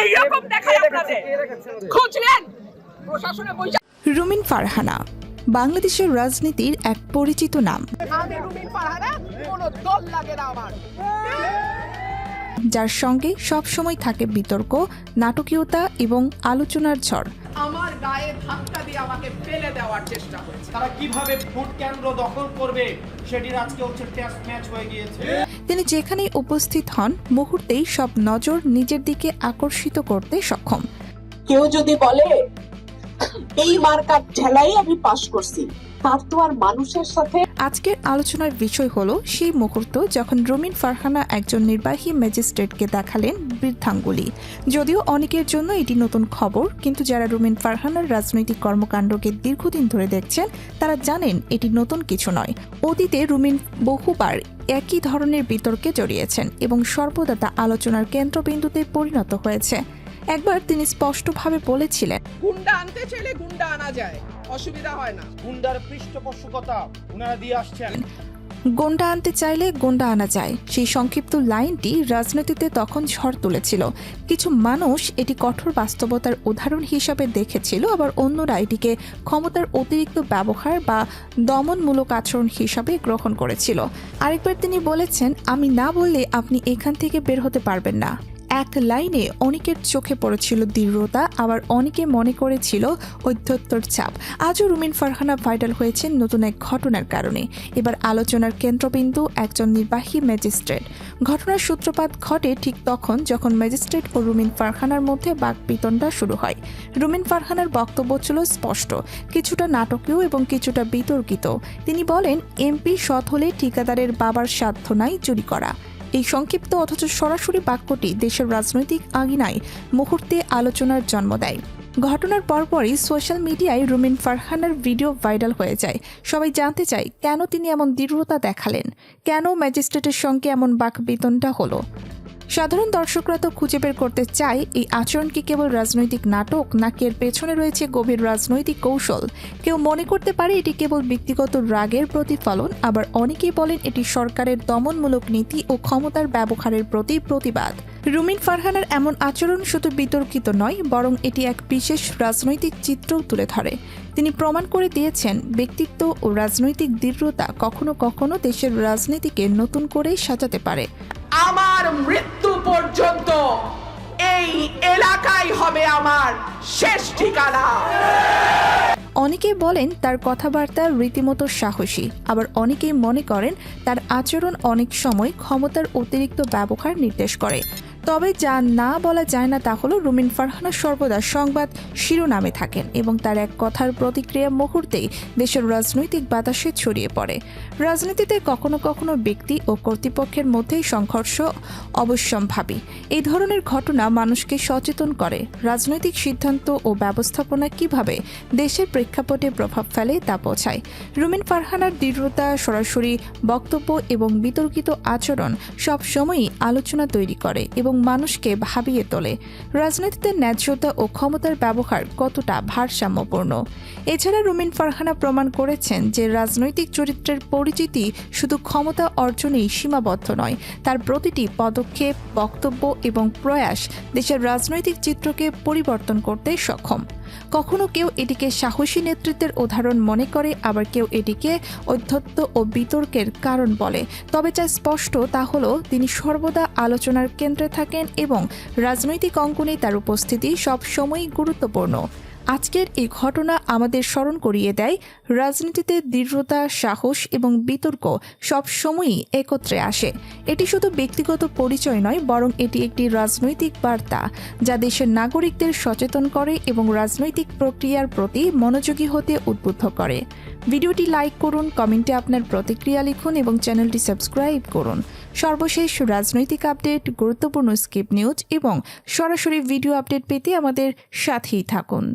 এইরকম দেখায় আপনাদের খুঁজলেন প্রশাসনে বৈশাখ। রুমিন ফারহানা বাংলাদেশের রাজনীতির এক পরিচিত নাম, আমি রুমিন ফারহানা, কোনো দল লাগে না আমার। যার সঙ্গে সবসময় থাকে বিতর্ক, নাটকীয়তা এবং আলোচনার ঝড়। আমার গায়ে ধাক্কা দিয়ে আমাকে ফেলে দেওয়ার চেষ্টা করেছে। তারা কিভাবে ভোট কেন্দ্র দখল করবে সেটির আজকে হচ্ছে টেস্ট ম্যাচ হয়ে গিয়েছে। তিনি যেখানেই উপস্থিত হন মুহূর্তেই সব নজর নিজের দিকে আকর্ষিত করতে সক্ষম। কেউ যদি বলে এই মার্কার ঠেলাই আমি পাশ করছি, তার তো আর মানুষের সাথে। আজকের আলোচনার বিষয় হলো সেই মুহূর্ত যখন রুমিন ফারহানা একজন নির্বাহী ম্যাজিস্ট্রেটকে দেখালেন বৃদ্ধাঙ্গুলি। যদিও অনেকের জন্য এটি নতুন খবর, কিন্তু যারা রুমিন ফারহানার রাজনৈতিক কর্মকাণ্ডকে দীর্ঘদিন ধরে দেখছেন তারা জানেন এটি নতুন কিছু নয়। অতীতে রুমিন বহুবার একই ধরনের বিতর্কে জড়িয়েছেন এবং সর্বদা তা আলোচনার কেন্দ্রবিন্দুতে পরিণত হয়েছে। একবার তিনি স্পষ্টভাবে বলেছিলেন, গুন্ডা আনতে চাইলে গুন্ডা আনা যায়, অসুবিধা হয় না। গুন্ডার পৃষ্ঠপোষকতা ওনারা দিয়ে আসছেন। গোন্ডা আনতে চাইলে গোন্ডা আনা যায়। সেই সংক্ষিপ্ত লাইনটি রাজনীতিতে তখন ঝড় তুলেছিল। কিছু মানুষ এটি কঠোর বাস্তবতার উদাহরণ হিসাবে দেখেছিল, আবার অন্যরা এটিকে ক্ষমতার অতিরিক্ত ব্যবহার বা দমনমূলক আচরণ হিসাবে গ্রহণ করেছিল। আরেকবার তিনি বলেছেন, আমি না বললে আপনি এখান থেকে বের হতে পারবেন না। এক লাইনে অনেকের চোখে পড়েছিল দৃঢ়তা, আবার অনেকে মনে করেছিল ঔদ্ধত্যর চাপ। আজও রুমিন ফারহানা ভাইরাল হয়েছেন নতুন এক ঘটনার কারণে। এবার আলোচনার কেন্দ্রবিন্দু একজন নির্বাহী ম্যাজিস্ট্রেট। ঘটনার সূত্রপাত ঘটে ঠিক তখন যখন ম্যাজিস্ট্রেট ও রুমিন ফারহানার মধ্যে বাকবিতণ্ডা শুরু হয়। রুমিন ফারহানার বক্তব্য ছিল স্পষ্ট, কিছুটা নাটকীয় এবং কিছুটা বিতর্কিত। তিনি বলেন, এমপি সৎ হলে ঠিকাদারের বাবার সাধ্য নাই চুরি করা। এই সংক্ষিপ্ত অথচ সরাসরি বাক্যটি দেশের রাজনৈতিক আঙিনায় মুহূর্তে আলোচনার জন্ম দেয়। ঘটনার পরপরই সোশ্যাল মিডিয়ায় রুমিন ফারহানার ভিডিও ভাইরাল হয়ে যায়। সবাই জানতে চায় কেন তিনি এমন দৃঢ়তা দেখালেন, কেন ম্যাজিস্ট্রেটের সঙ্গে এমন বাকবিতণ্ডা হলো। সাধারণ দর্শকরা তো খুঁজে বের করতে চায় এই আচরণ কি কেবল রাজনৈতিক নাটক, নাকি এর পেছনে রয়েছে গভীর রাজনৈতিক কৌশল। কেউ মনে করতে পারে এটি কেবল ব্যক্তিগত রাগের প্রতিফলন, আবার অনেকেই বলেন এটি সরকারের দমনমূলক নীতি ও ক্ষমতার ব্যবহারের প্রতি প্রতিবাদ। রুমিন ফারহানার এমন আচরণ শুধু বিতর্কিত নয়, বরং এটি এক বিশেষ রাজনৈতিক চিত্রও তুলে ধরে। তিনি প্রমাণ করে দিয়েছেন ব্যক্তিত্ব ও রাজনৈতিক দৃঢ়তা কখনো কখনো দেশের রাজনীতিকে নতুন করে সাজাতে পারে। আমার মৃত্যু পর্যন্ত এই এলাকাই হবে আমার শেষ ঠিকানা। অনেকে বলেন তার কথাবার্তা রীতিমতো সাহসী, আবার অনেকেই মনে করেন তার আচরণ অনেক সময় ক্ষমতার অতিরিক্ত ব্যবহার নির্দেশ করে। তবে যা না বলা যায় না তা হলো রুমিন ফারহানা সর্বদা সংবাদ শিরোনামে থাকেন এবং তার এক কথার প্রতিক্রিয়া মুহূর্তেই দেশের রাজনৈতিক বাতাসে ছড়িয়ে পড়ে। রাজনীতিতে কখনো কখনো ব্যক্তি ও কর্তৃপক্ষের মধ্যেই সংঘর্ষ অবশ্যম্ভাবী। এই ধরনের ঘটনা মানুষকে সচেতন করে রাজনৈতিক সিদ্ধান্ত ও ব্যবস্থাপনা কিভাবে দেশের প্রেক্ষাপটে প্রভাব ফেলে তা বোঝায়। রুমিন ফারহানার দৃঢ়তা, সরাসরি বক্তব্য এবং বিতর্কিত আচরণ সব সময়ই আলোচনা তৈরি করে এবং মানুষকে ভাবিয়ে তোলে রাজনীতিতে ন্যায্যতা ও ক্ষমতার ব্যবহার কতটা ভারসাম্যপূর্ণ। এছাড়া রুমিন ফারহানা প্রমাণ করেছেন যে রাজনৈতিক চরিত্রের পরিচিতি শুধু ক্ষমতা অর্জনেই সীমাবদ্ধ নয়, তার প্রতিটি পদক্ষেপ, বক্তব্য এবং প্রয়াস দেশের রাজনৈতিক চিত্রকে পরিবর্তন করতে সক্ষম। কখনো কেউ এটিকে সাহসী নেতৃত্বের উদাহরণ মনে করে, আবার কেউ এটিকে ঔদ্ধত্য ও বিতর্কের কারণ বলে। তবে যা স্পষ্ট তা হলো তিনি সর্বদা আলোচনার কেন্দ্রে থাকেন এবং রাজনৈতিক অঙ্গনে তার উপস্থিতি সবসময়ই গুরুত্বপূর্ণ। আজকের এই ঘটনা আমাদের স্মরণ করিয়ে দেয় রাজনীতিতে দৃঢ়তা, সাহস এবং বিতর্ক সব সময়ই একত্রে আসে। এটি শুধু ব্যক্তিগত পরিচয় নয়, বরং এটি একটি রাজনৈতিক বার্তা যা দেশের নাগরিকদের সচেতন করে এবং রাজনৈতিক প্রক্রিয়ার প্রতি মনোযোগী হতে উদ্বুদ্ধ করে। ভিডিওটি লাইক করুন, কমেন্টে আপনার প্রতিক্রিয়া লিখুন এবং চ্যানেলটি সাবস্ক্রাইব করুন। সর্বশেষ রাজনৈতিক আপডেট, গুরুত্বপূর্ণ স্কিপ নিউজ এবং সরাসরি ভিডিও আপডেট পেতে আমাদের সাথেই থাকুন।